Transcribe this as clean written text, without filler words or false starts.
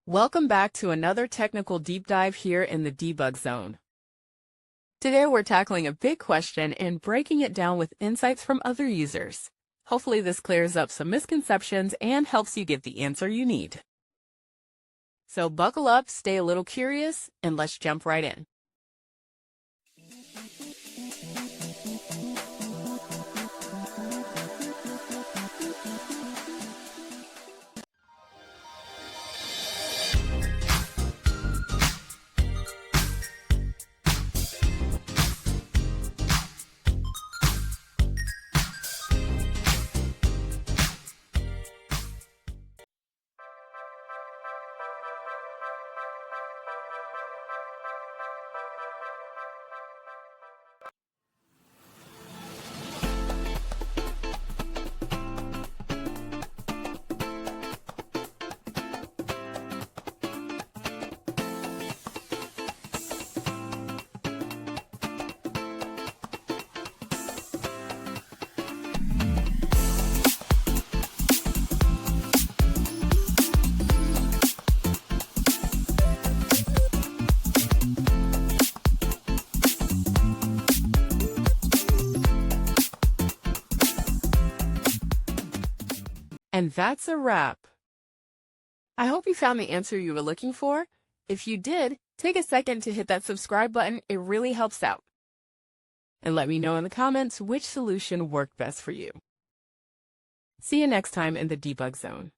Welcome back to another technical deep dive here in the debug zone. Today we're tackling a big question and breaking it down with insights from other users. Hopefully this clears up some misconceptions and helps you get the answer you need. So buckle up, stay a little curious, and let's jump right in. And that's a wrap. I hope you found the answer you were looking for. If you did, take a second to hit that subscribe button. It really helps out. And let me know in the comments which solution worked best for you. See you next time in the debug zone.